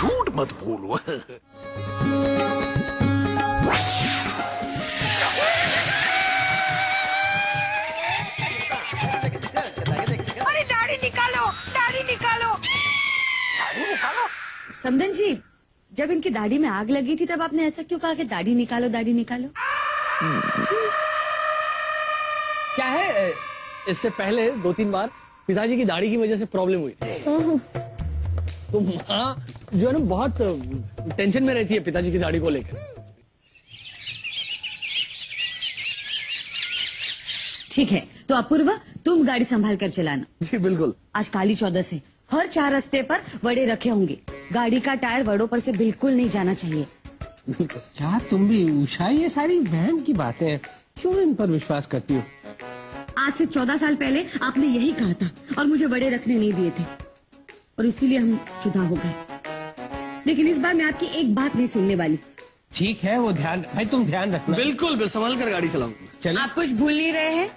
झूठ मत बोलो। अरे दाढ़ी निकालो, दाढ़ी निकालो, दाढ़ी निकालो। समदन जी, जब इनकी दाढ़ी में आग लगी थी तब आपने ऐसा क्यों कहा कि दाढ़ी निकालो, दाढ़ी निकालो? क्या है, इससे पहले 2-3 बार पिताजी की दाढ़ी की वजह से प्रॉब्लम हुई थी। तो माँ जो है ना बहुत टेंशन में रहती है पिताजी की दाढ़ी को लेकर। ठीक है, तो अपूर्वा तुम गाड़ी संभाल कर चलाना। जी बिल्कुल। आज काली चौदस है, हर 4 रास्ते पर वड़े रखे होंगे। गाड़ी का टायर वड़ों पर से बिल्कुल नहीं जाना चाहिए। क्या तुम भी उषा, ये सारी वहम की बातें हैं, क्यों इन पर विश्वास करती हो? आज से 14 साल पहले आपने यही कहा था और मुझे वड़े रखने नहीं दिए थे और इसीलिए हम जुदा हो गए। लेकिन इस बार मैं आपकी एक बात नहीं सुनने वाली। ठीक है, वो ध्यान भाई, तुम ध्यान रखना। बिल्कुल संभाल कर गाड़ी चलाऊंगी। चलिए। आप कुछ भूल नहीं रहे हैं?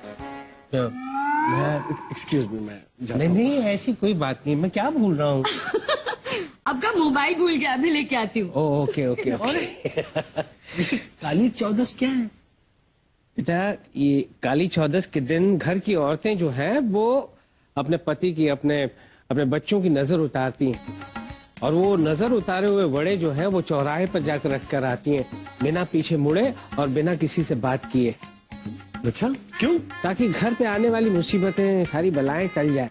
एक्सक्यूज मी, मैं जाता नहीं हूँ। नहीं, ऐसी कोई बात नहीं, मैं क्या भूल रहा हूँ। आपका मोबाइल भूल गया, अभी लेके आती हूँ। Okay okay okay. Kali Chaudas क्या है? बेटा, ये काली चौदस के दिन घर की औरतें जो हैं वो अपने पति की, अपने बच्चों की नजर उतारती हैं और वो नजर उतारे हुए वड़े जो है वो चौराहे पर जाकर रख कर आती हैं, बिना पीछे मुड़े और बिना किसी से बात किए। अच्छा, क्यों? ताकि घर पे आने वाली मुसीबतें, सारी बलाएं टल जाए।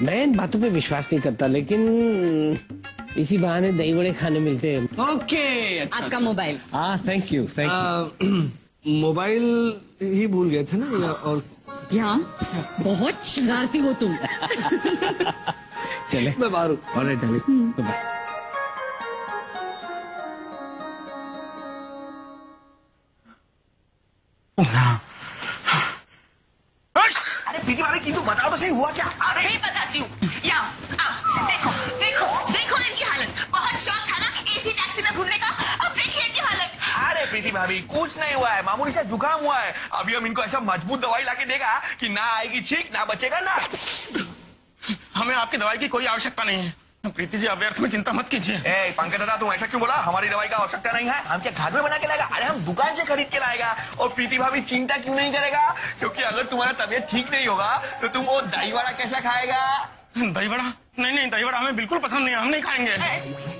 मैं इन बातों पे विश्वास नहीं करता, लेकिन इसी बहाने दही वड़े खाने मिलते हैं। ओके, आपका mobile. Thank you thank you. Mobile ही भूल गए थे ना, या और ध्यान, बहुत शरारती हो तुम। चले, मैं बाहर हूँ। Alright darling, bye. अरे प्रीति भाभी की, तू बताओ तो सही, हुआ क्या? अरे मैं बताती हूँ। देखो देखो देखो इनकी हालत। बहुत शौक था ना एसी टैक्सी में घूमने का, अब देखिए इनकी हालत। अरे प्रीति भाभी कुछ नहीं हुआ है, मामूली सा जुकाम हुआ है। अभी हम इनको ऐसा मजबूत दवाई लाके देगा कि ना आएगी छींक, ना बचेगा ना। हमें आपकी दवाई की कोई आवश्यकता नहीं है। प्रीति जी, अव्यर्थ में चिंता मत कीजिए। ए पंकज दादा, तुम ऐसा क्यों बोला? हमारी दवाई का आवश्यकता नहीं है। हम क्या घर में बना के लाएगा? अरे हम दुकान से खरीद के लाएगा। और प्रीति भाभी चिंता क्यों नहीं करेगा? क्योंकि अगर तुम्हारा तबीयत ठीक नहीं होगा तो तुम वो दही वड़ा कैसा खाएगा? दही वड़ा? नहीं, दही वड़ा हमें बिल्कुल पसंद नहीं है, हम नहीं खाएंगे।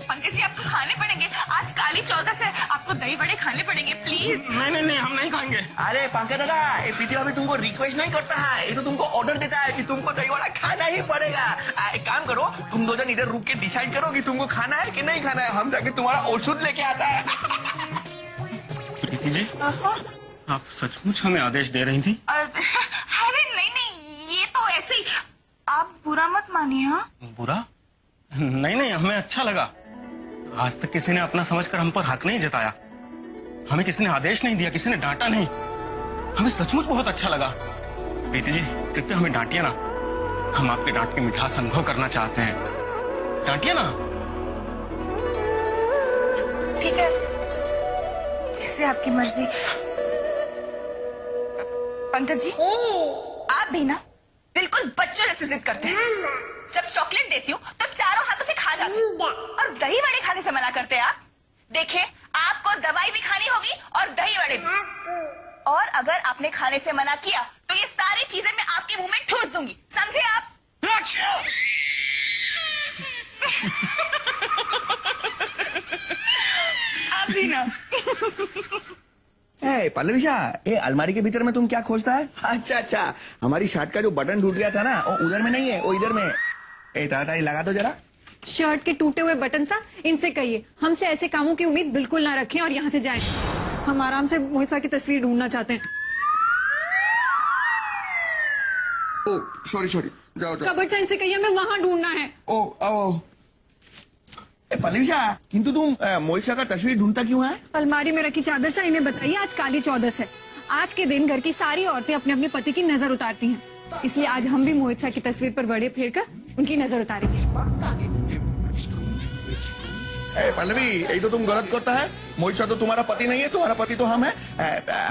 पंकज जी, आपको खाने पड़ेंगे। आज काली चौदस है, आपको दही वड़े खाने पड़ेंगे, प्लीज। नहीं, हम नहीं खाएंगे। अरे पंकज दादा, ये प्रीति भाभी तुमको रिक्वेस्ट नहीं करता है, ये तो तुमको ऑर्डर देता है कि तुमको दही वड़ा खाना ही पड़ेगा। एक काम करो, तुम 2 जन इधर रुक के डिसाइड करो कि तुमको खाना है कि नहीं खाना है। हम जाके तुम्हारा औषध लेके आता है। प्रीति जी, आप सचमुच हमें आदेश दे रही थी? अरे नहीं, ये तो ऐसे ही। आप बुरा मत मानिए। हाँ, बुरा? नहीं, हमें अच्छा लगा। आज तक किसी ने अपना समझकर हम पर हक नहीं जताया। हमें किसी ने आदेश नहीं दिया, किसी ने डांटा नहीं। हमें सचमुच बहुत अच्छा लगा। प्रीति जी, कृपया हमें डांटिए ना। हम आपके डांट की मिठास अनुभव करना चाहते हैं। डांटिए ना। ठीक है, जैसे आपकी मर्जी। पंकज जी, आप भी ना बिल्कुल बच्चों जैसे जिद करते हैं। जब चॉकलेट देती हूँ तो चारों हाथों से खा जाते हैं और दही वड़े खाने से मना करते हैं आप। देखिए, आपको दवाई भी खानी होगी और दही वड़े भी। और अगर आपने खाने से मना किया तो ये सारी चीजें मैं आपके मुंह में ठूस दूंगी, समझे आप? आप भी ना। पल्लवीशा, ये अलमारी के भीतर में तुम क्या खोजता है? अच्छा, हमारी शर्ट का जो बटन टूट गया था ना, वो उधर में नहीं है, वो इधर में है। ताड़ाताड़ी लगा दो जरा। शर्ट के टूटे हुए बटन सा इनसे कहिए हमसे ऐसे कामों की उम्मीद बिल्कुल ना रखें और यहाँ से जाएं। हम आराम से मोहित सर की तस्वीर ढूंढना चाहते हैं। ओ सॉरी, जाओ। कबर्ड से इनसे कहिए हमें वहाँ ढूंढना है। ओ आओ। पल्लवीशा, किंतु तुम मोहित का तस्वीर ढूंढता क्यों है? अलमारी में रखी चादर से इन्हें बताइए आज काली चौदस है। आज के दिन घर की सारी औरतें अपने अपने पति की नजर उतारती हैं, इसलिए आज हम भी मोहित सर की तस्वीर पर वड़े फेर कर उनकी नजर उतारेंगे। पल्लवी, यही तो तुम गलत करता है। मोहित तो तुम्हारा पति नहीं है, तुम्हारा पति तो हम है।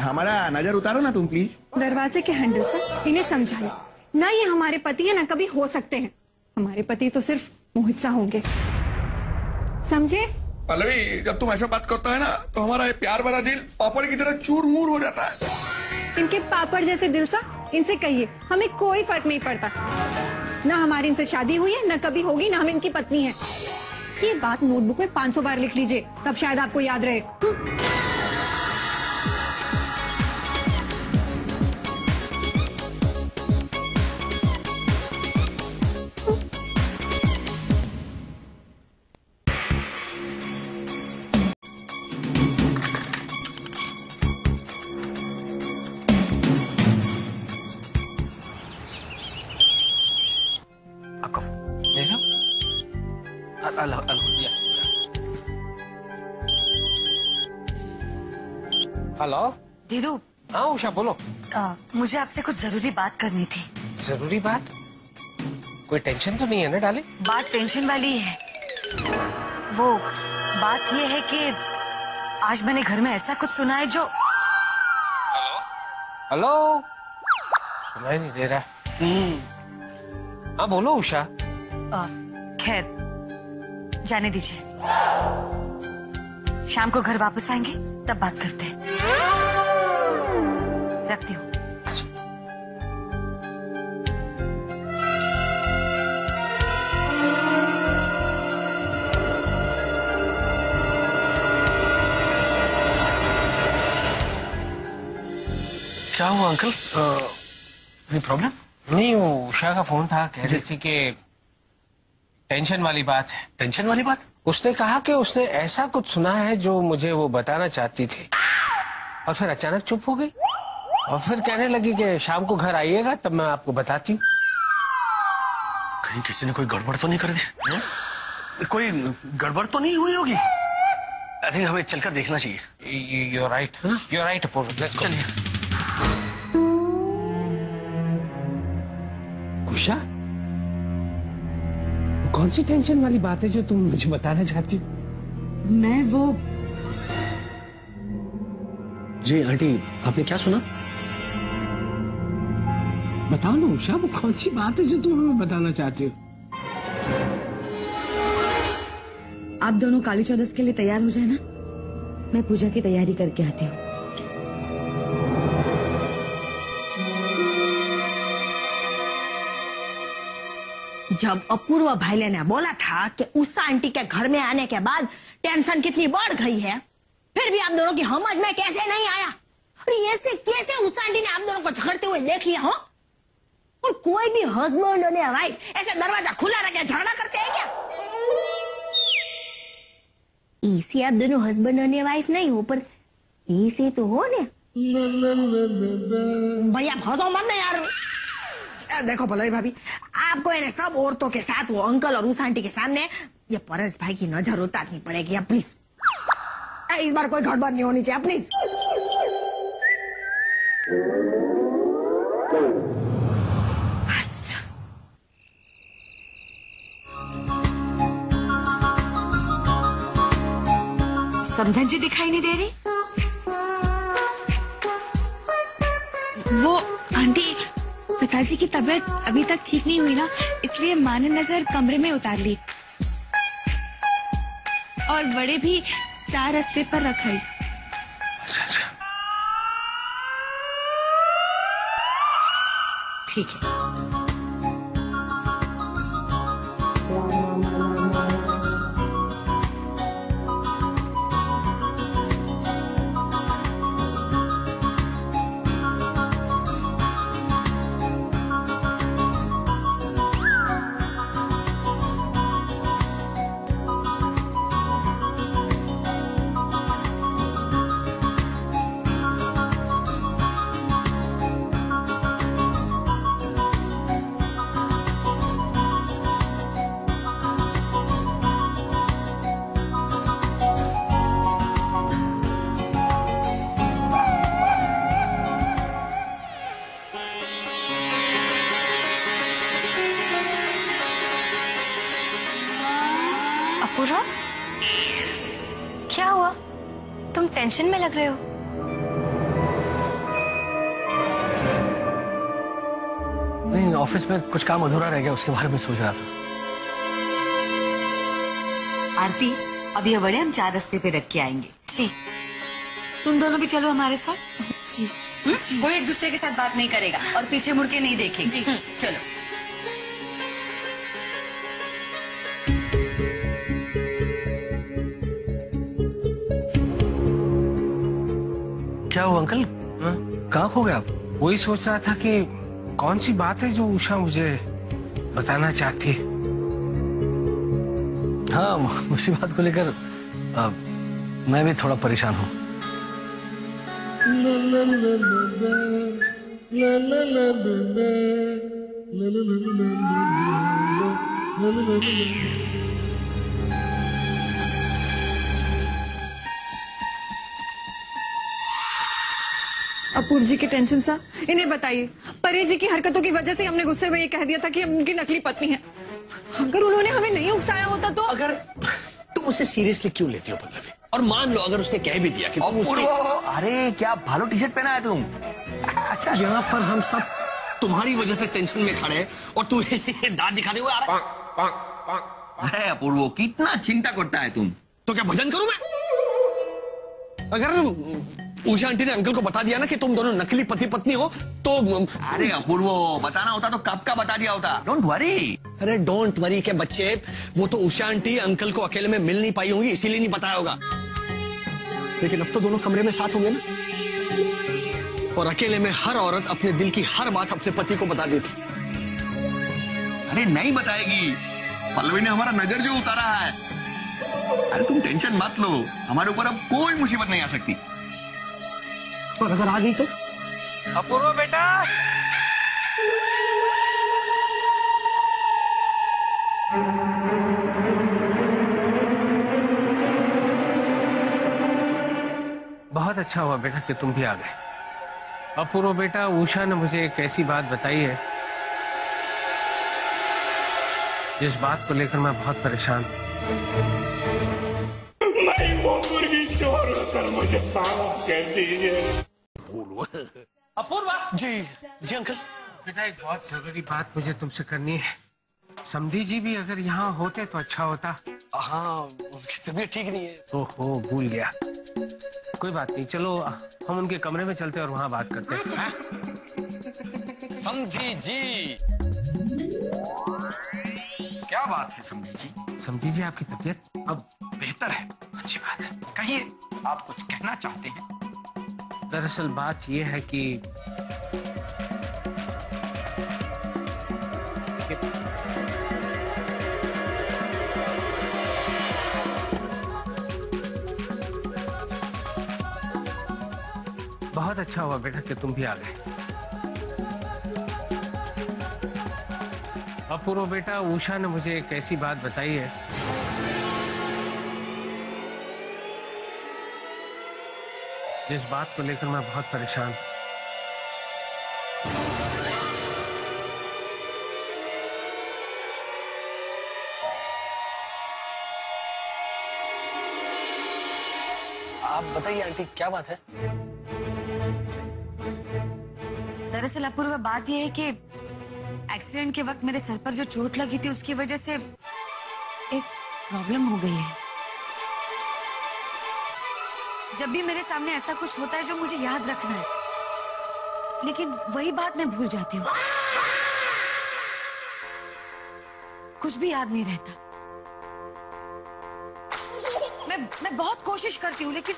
हमारा नजर उतारो ना तुम प्लीज। दरवाजे के हैंडल से इन्हें समझाइए, ना ये हमारे पति है ना कभी हो सकते हैं। हमारे पति तो सिर्फ मोहित सा होंगे। समझे? पल्लवी, जब तुम ऐसा बात करता है ना तो हमारा ये प्यार भरा दिल पापड़ की तरह चूर मूर हो जाता है। इनके पापड़ जैसे दिल सा इनसे कहिए, हमें कोई फर्क नहीं पड़ता। ना हमारी इनसे शादी हुई है, ना कभी होगी, ना हम इनकी पत्नी है। ये बात नोटबुक में 500 बार लिख लीजिए, तब शायद आपको याद रहे। हेलो। धीरू, हाँ उषा बोलो। मुझे आपसे कुछ जरूरी बात करनी थी। जरूरी बात? कोई टेंशन तो नहीं है ना डार्लिंग? बात टेंशन वाली है। वो बात ये है कि आज मैंने घर में ऐसा कुछ सुना है जो। हेलो हेलो, सुनाई नहीं दे रहा। हाँ बोलो उषा। खैर जाने दीजिए, शाम को घर वापस आएंगे तब बात करते हैं। रखती हूँ। क्या हुआ अंकल? कोई प्रॉब्लम? नहीं, वो उषा का फोन था, कह रही थी कि टेंशन वाली बात है। टेंशन वाली बात? उसने कहा कि उसने ऐसा कुछ सुना है जो मुझे वो बताना चाहती थी, और फिर अचानक चुप हो गई और फिर कहने लगी कि शाम को घर आइएगा तब मैं आपको बताती हूँ। कहीं किसी ने कोई गड़बड़ तो नहीं कर दी? कोई गड़बड़ तो नहीं हुई होगी? आई थिंक हमें चलकर देखना चाहिए। You're right, you're right, Apoorva, let's go. चलिए। उषा, कौन सी टेंशन वाली बात है जो तुम मुझे बताना चाहती हो? मैं वो। जी आंटी, आपने क्या सुना? बताओ ना उषा, वो कौन सी बात है जो तुम हमें बताना चाहती हो? आप दोनों काली चौदस के लिए तैयार हो जाए ना, मैं पूजा की तैयारी करके आती हूँ। जब अपूर्व भाईले ने बोला था कि उषा आंटी के घर में आने के बाद टेंशन कितनी बढ़ गई है, फिर भी आप दोनों की समझ में कैसे नहीं आया? और ऐसे कैसे उषा आंटी ने आप दोनों को झगड़ते हुए देख लिया हो? और कोई भी हस्बैंड और वाइफ ऐसे दरवाजा खुला रख के झगड़ा करते हैं क्या? इसे आप दोनों हस्बैंड और वाइफ नहीं हो, पर इसे तो हो ने। भैया फंसो मत ना यार। देखो पल्लवी भाभी, आपको इन्हें सब औरतों के साथ वो अंकल और उस आंटी के सामने ये परेश भाई की नजर उतारनी पड़ेगी। प्लीज इस बार कोई गड़बड़ नहीं होनी चाहिए, प्लीज। समधन जी दिखाई नहीं दे रही? वो आंटी, पिताजी की तबीयत अभी तक ठीक नहीं हुई ना, इसलिए माँ ने नजर कमरे में उतार ली और बड़े भी 4 रास्ते पर रखाई। अच्छा। ठीक है। अपूर्वा, क्या हुआ? तुम टेंशन में लग रहे हो। नहीं, ऑफिस में कुछ काम अधूरा रह गया, उसके बारे में सोच रहा था। आरती, अब ये वड़े हम 4 रास्ते पे रख के आएंगे। जी। तुम दोनों भी चलो हमारे साथ। जी। कोई एक दूसरे के साथ बात नहीं करेगा और पीछे मुड़ के नहीं देखेंगे। जी। चलो। क्या हुआ अंकल? कहाँ खो गए आप? वही सोच रहा था कि कौन सी बात है जो उषा मुझे बताना चाहती है। हाँ, उसी बात को लेकर मैं भी थोड़ा परेशान हूँ। अपूर्व जी की टेंशन सा इन्हें बताइए। परे जी की हरकतों की वजह से हमने गुस्से में ये कह दिया था कि हम उनकी नकली पत्नी है। अगर उन्होंने हमें नहीं उकसाया होता तो। अगर तुम उसे सीरियसली क्यों लेती हो पल्लवी? और मान लो अगर उसने कह भी दिया कि तुम उसके... अरे क्या भालो टी शर्ट पहना है तुम? अच्छा, यहाँ पर हम सब तुम्हारी वजह से टेंशन में खड़े हैं और तू दांत दिखाते हुए आ रहा है। अरे अपूर्व, कितना चिंता करता है तुम? तो क्या भजन करूं मैं? अगर उषा आंटी ने अंकल को बता दिया ना कि तुम दोनों नकली पति पत्नी हो तो... अरे अपूर्व, बताना होता तो कब का बता दिया होता। Don't worry. अरे डोंट वरी के बच्चे, वो तो उषा आंटी अंकल को अकेले में मिल नहीं पाई होंगी, इसीलिए नहीं बताया होगा। लेकिन अब तो दोनों कमरे में साथ होंगे ना, और अकेले में हर औरत अपने दिल की हर बात अपने पति को बता देती। अरे नहीं बताएगी, पल्लवी ने हमारा नजर जो उतारा है। अरे तुम टेंशन मत लो, हमारे ऊपर अब कोई मुसीबत नहीं आ सकती। और अगर आ गई तो? अपूर्व बेटा, बहुत अच्छा हुआ बेटा कि तुम भी आ गए। अपूर्व बेटा, उषा ने मुझे एक ऐसी बात बताई है जिस बात को लेकर मैं बहुत परेशान हूं। मुझे अपूर्वा। जी जी अंकल। बेटा, एक बहुत जरूरी बात मुझे तुमसे करनी है। समधी जी भी अगर यहाँ होते तो अच्छा होता। हाँ, उनकी तबीयत ठीक नहीं है। ओहो, भूल गया। कोई बात नहीं, चलो हम उनके कमरे में चलते और वहाँ बात करते हैं। समधी जी, क्या बात है समधी जी? समधी जी, आपकी तबीयत अब बेहतर है। अच्छी बात है। कहिए, आप कुछ कहना चाहते हैं? दरअसल बात यह है कि बहुत अच्छा हुआ बेटा कि तुम भी आ गए। अपूर्व बेटा, उषा ने मुझे एक ऐसी बात बताई है जिस बात को लेकर मैं बहुत परेशान हूं। आप बताइए आंटी, क्या बात है? दरअसल अपूर्व, बात यह है कि एक्सीडेंट के वक्त मेरे सर पर जो चोट लगी थी उसकी वजह से एक प्रॉब्लम हो गई है। जब भी मेरे सामने ऐसा कुछ होता है जो मुझे याद रखना है, लेकिन वही बात मैं भूल जाती हूँ। कुछ भी याद नहीं रहता। मैं बहुत कोशिश करती हूँ लेकिन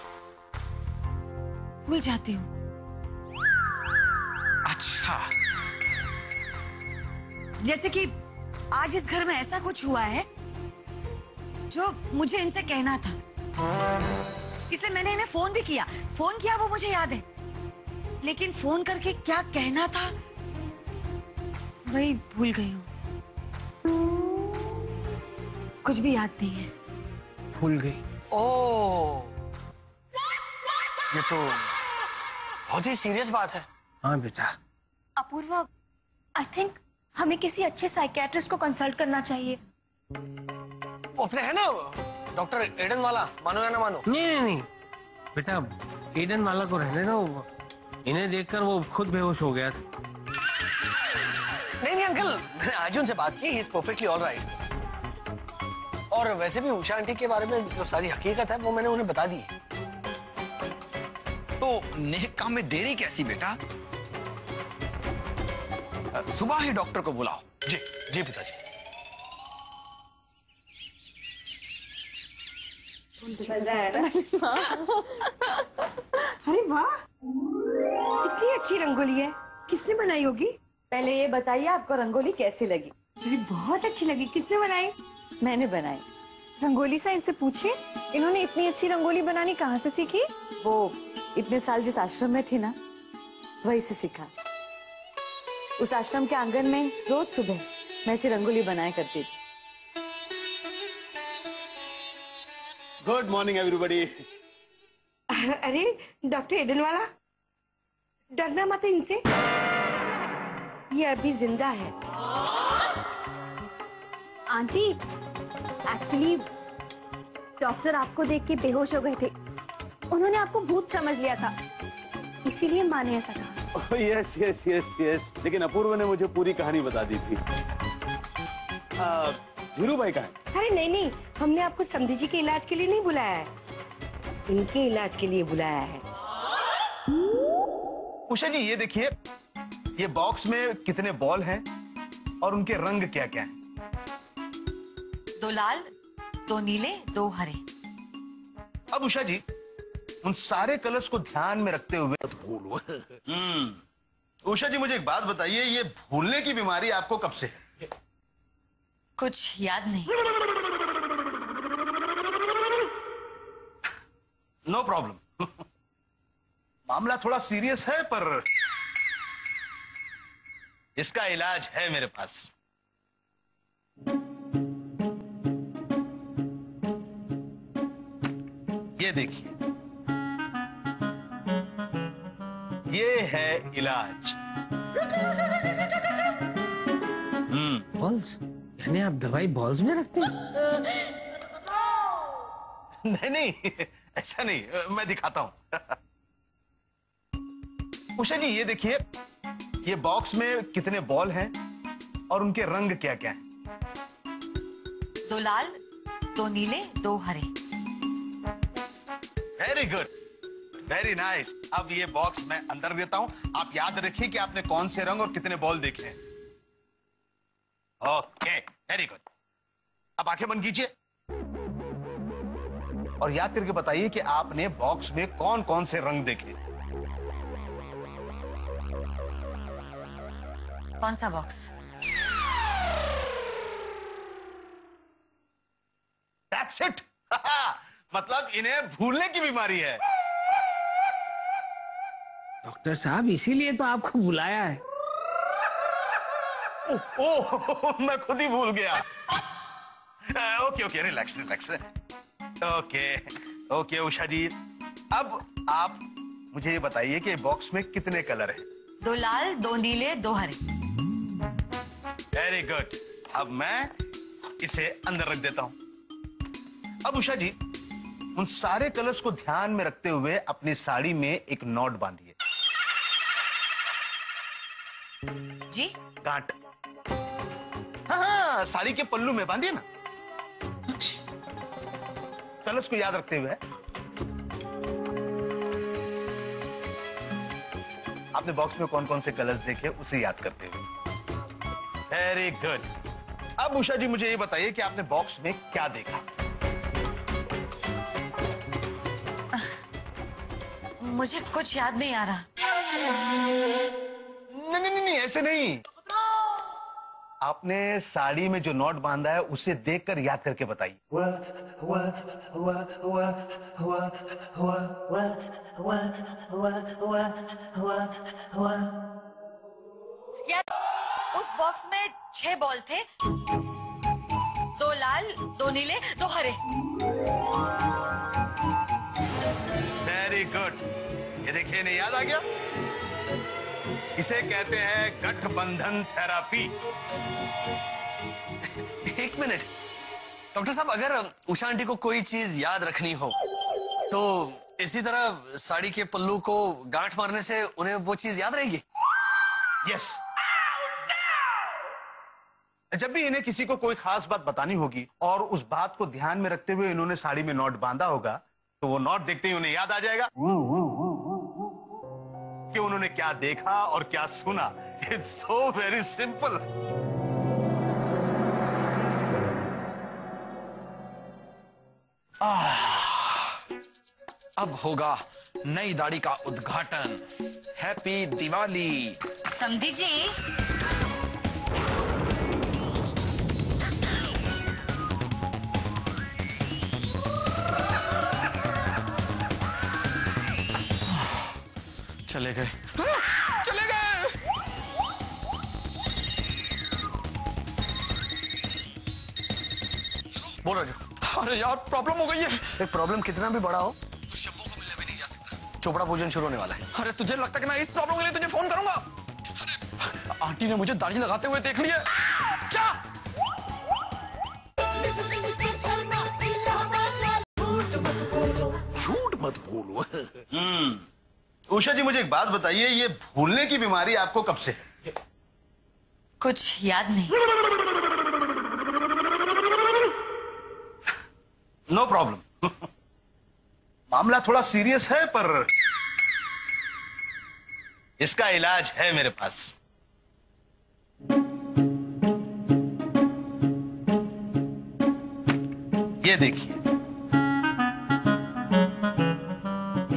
भूल जाती हूँ। अच्छा, जैसे कि आज इस घर में ऐसा कुछ हुआ है जो मुझे इनसे कहना था, इसलिए मैंने इन्हें फोन भी किया। फोन किया, वो मुझे याद है, लेकिन फोन करके क्या कहना था वही भूल गई हूँ। कुछ भी याद नहीं है। भूल गई? ओह, ये तो बहुत ही सीरियस बात है। हाँ बेटा। अपूर्व, आई थिंक हमें किसी अच्छे साइकियाट्रिस्ट को कंसल्ट करना चाहिए। वो अपने है ना डॉक्टर एडन वाला, मानो या ना मानो? नहीं बेटा, एडन वाला को रहने दो। इन्हें देखकर वो खुद बेहोश हो गया था। नहीं अंकल, मैंने आज उनसे बात की, he is perfectly all right. और वैसे भी उषा आंटी के बारे में जो सारी हकीकत है वो मैंने उन्हें बता दी है। तो नेक काम में देरी कैसी बेटा? सुबह ही डॉक्टर को बुलाओ। जी जी पिताजी। अरे वाह, कितनी अच्छी रंगोली है। किसने बनाई होगी? पहले ये बताइए आपको रंगोली कैसी लगी? मुझे बहुत अच्छी लगी। किसने बनाई? मैंने बनाई। रंगोली सा इनसे पूछिए, इन्होंने इतनी अच्छी रंगोली बनानी कहाँ से सीखी? वो इतने साल जिस आश्रम में थी ना, वही से सीखा। उस आश्रम के आंगन में रोज सुबह मैं ऐसी रंगोली बनाया करती थी। Good morning everybody. अरे डॉक्टर एडनवाला, डरना मत इनसे, ये अभी जिंदा है। आंटी, एक्चुअली डॉक्टर आपको देख के बेहोश हो गए थे। उन्होंने आपको भूत समझ लिया था, इसीलिए माँ ने ऐसा कहा। यस यस यस यस, लेकिन अपूर्व ने मुझे पूरी कहानी बता दी थी। धीरू भाई कहाँ है? अरे नहीं नहीं, हमने आपको समधी जी के इलाज के लिए नहीं बुलाया है, इनके इलाज के लिए बुलाया है। उषा जी ये देखिए, ये बॉक्स में कितने बॉल हैं और उनके रंग क्या क्या हैं? 2 लाल, 2 नीले, 2 हरे। अब उषा जी उन सारे कलर्स को ध्यान में रखते हुए उषा जी मुझे एक बात बताइए, ये भूलने की बीमारी आपको कब से है? कुछ याद नहीं। No problem. मामला थोड़ा सीरियस है पर इसका इलाज है मेरे पास। ये देखिए, ये है इलाज। बॉल्स? यानी आप दवाई बॉल्स में रखते हैं? नहीं नहीं, ऐसा नहीं, मैं दिखाता हूं। उषा जी ये देखिए, ये बॉक्स में कितने बॉल हैं और उनके रंग क्या क्या हैं? 2 लाल, 2 नीले, 2 हरे। Very good, very nice. अब ये बॉक्स मैं अंदर देता हूं, आप याद रखिए कि आपने कौन से रंग और कितने बॉल देखे हैं। Okay, very good. अब आंखें बंद कीजिए और याद करके बताइए कि आपने बॉक्स में कौन कौन से रंग देखे। कौन सा बॉक्स? That's it. मतलब इन्हें भूलने की बीमारी है। डॉक्टर साहब, इसीलिए तो आपको बुलाया है। ओह, मैं खुद ही भूल गया। Okay okay, relax relax. Okay okay Usha ji, अब आप मुझे ये बताइए कि बॉक्स में कितने कलर हैं? 2 लाल, 2 नीले, 2 हरे। Very good. अब मैं इसे अंदर रख देता हूं। अब उषा जी उन सारे कलर्स को ध्यान में रखते हुए अपनी साड़ी में एक नॉट बांधिए। जी? गांठ। हाँ, साड़ी के पल्लू में बांधिए ना। कलर्स को याद रखते हुए। आपने बॉक्स में कौन कौन से कलर्स देखे उसे याद करते हुए। Very good. अब उषा जी मुझे ये बताइए कि आपने बॉक्स में क्या देखा? मुझे कुछ याद नहीं आ रहा। नहीं, ऐसे नहीं। आपने साड़ी में जो नॉट बांधा है उसे देखकर याद करके बताइए। यार, उस बॉक्स में 6 बॉल थे। 2 लाल, 2 नीले, 2 हरे। Very good. ये देखिए, इन्हें याद आ गया। इसे कहते हैं गठबंधन थेरापी। एक मिनट डॉक्टर साहब, अगर उषा आंटी को कोई चीज याद रखनी हो तो इसी तरह साड़ी के पल्लू को गांठ मारने से उन्हें वो चीज याद रहेगी? यस। जब भी इन्हें किसी को कोई खास बात बतानी होगी और उस बात को ध्यान में रखते हुए इन्होंने साड़ी में नोट बांधा होगा, तो वो नोट देखते ही उन्हें याद आ जाएगा कि उन्होंने क्या देखा और क्या सुना। It's so very simple. अब होगा नई दाढ़ी का उद्घाटन। हैप्पी दिवाली। समधी जी, चले गए, चले गए। बोल राजू। अरे यार प्रॉब्लम हो गई है। एक प्रॉब्लम कितना भी बड़ा हो तो शब्बू को मिलने भी नहीं जा सकता। चोपड़ा पूजन शुरू होने वाला है। अरे तुझे लगता है कि मैं इस प्रॉब्लम के लिए तुझे फोन करूंगा? अरे आंटी ने मुझे दाढ़ी लगाते हुए देख लिया। क्या? झूठ मत बोलो। उषा जी, मुझे एक बात बताइए, ये भूलने की बीमारी आपको कब से है? कुछ याद नहीं। No problem. मामला थोड़ा सीरियस है, पर इसका इलाज है मेरे पास। ये देखिए,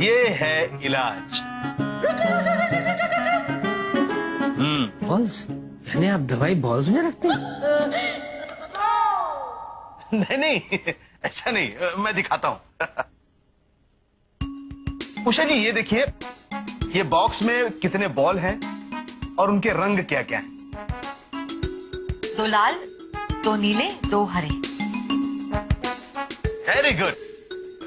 ये है इलाज। बॉल्स? यानी आप दवाई बॉल्स में रखते हैं? नहीं, ऐसा नहीं, मैं दिखाता हूं। उषा जी, ये देखिए, ये बॉक्स में कितने बॉल हैं और उनके रंग क्या क्या हैं? 2 लाल, 2 नीले, 2 हरे। Very good,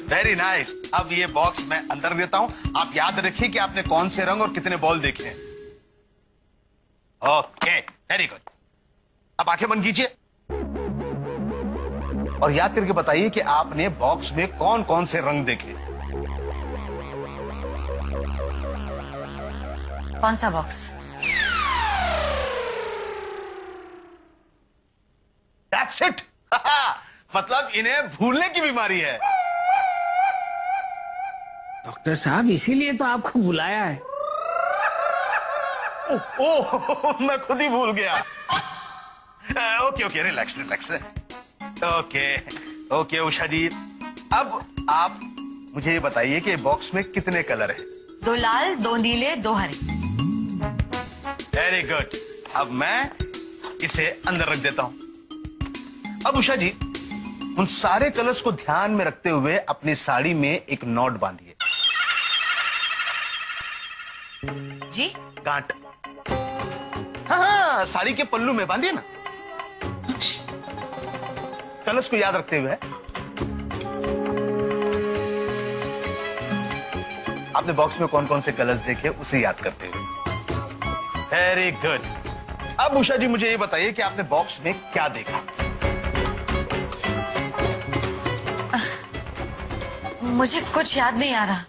very nice. अब ये बॉक्स मैं अंदर देता हूं। आप याद रखिए कि आपने कौन से रंग और कितने बॉल देखे हैं। Okay, very good. अब आंखें बंद कीजिए और याद करके बताइए कि आपने बॉक्स में कौन कौन से रंग देखे। कौन सा बॉक्स? That's it। मतलब इन्हें भूलने की बीमारी है। डॉक्टर साहब, इसीलिए तो आपको बुलाया है। ओह, मैं खुद ही भूल गया। Okay okay, relax relax. Okay okay Usha ji, अब आप मुझे ये बताइए कि बॉक्स में कितने कलर हैं? 2 लाल, 2 नीले, 2 हरे। Very good. अब मैं इसे अंदर रख देता हूं। अब उषा जी, उन सारे कलर्स को ध्यान में रखते हुए अपनी साड़ी में एक नॉट बांधिए। जी? गांठ। हाँ, साड़ी के पल्लू में बांधिए ना। कलर्स को याद रखते हुए। आपने बॉक्स में कौन कौन से कलर्स देखे उसे याद करते हुए। Very good. अब उषा जी, मुझे ये बताइए कि आपने बॉक्स में क्या देखा? मुझे कुछ याद नहीं आ रहा।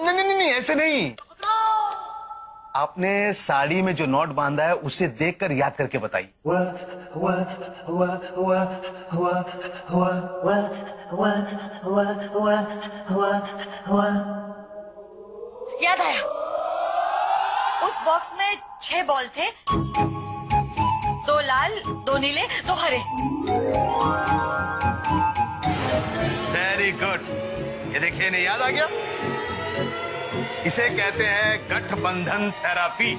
नहीं, ऐसे नहीं। आपने साड़ी में जो नॉट बांधा है उसे देखकर याद करके बताइए। याद आया। उस बॉक्स में 6 बॉल थे। 2 लाल, 2 नीले, 2 हरे। Very good. ये देखिए, इन्हें याद आ गया। इसे कहते हैं गठबंधन थेरापी।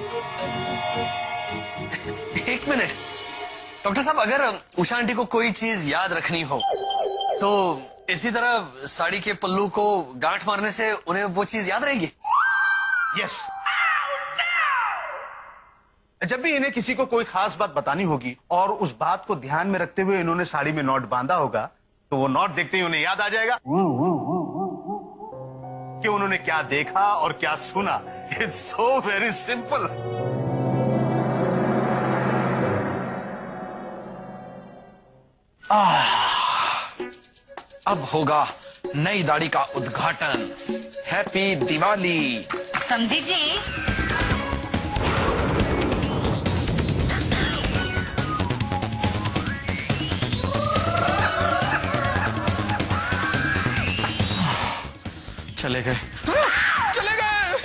एक मिनट डॉक्टर साहब, अगर उषा आंटी को कोई चीज याद रखनी हो तो इसी तरह साड़ी के पल्लू को गांठ मारने से उन्हें वो चीज याद रहेगी? यस। जब भी इन्हें किसी को कोई खास बात बतानी होगी और उस बात को ध्यान में रखते हुए इन्होंने साड़ी में नॉट बांधा होगा, तो वो नॉट देखते ही उन्हें याद आ जाएगा कि उन्होंने क्या देखा और क्या सुना। It's so very simple. अब होगा नई दाढ़ी का उद्घाटन। हैप्पी दिवाली। समधी जी, चले गए, चले गए।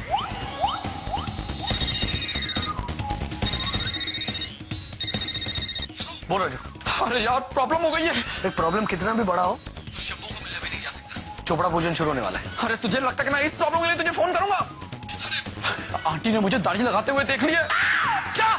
बोलो जो। अरे यार प्रॉब्लम हो गई है। एक प्रॉब्लम कितना भी बड़ा हो शंभू को मिलने भी नहीं जा सकता। चोपड़ा पूजन शुरू होने वाला है। अरे तुझे लगता है कि मैं इस प्रॉब्लम के लिए तुझे फोन करूंगा? आंटी ने मुझे दाढ़ी लगाते हुए देख लिया। क्या?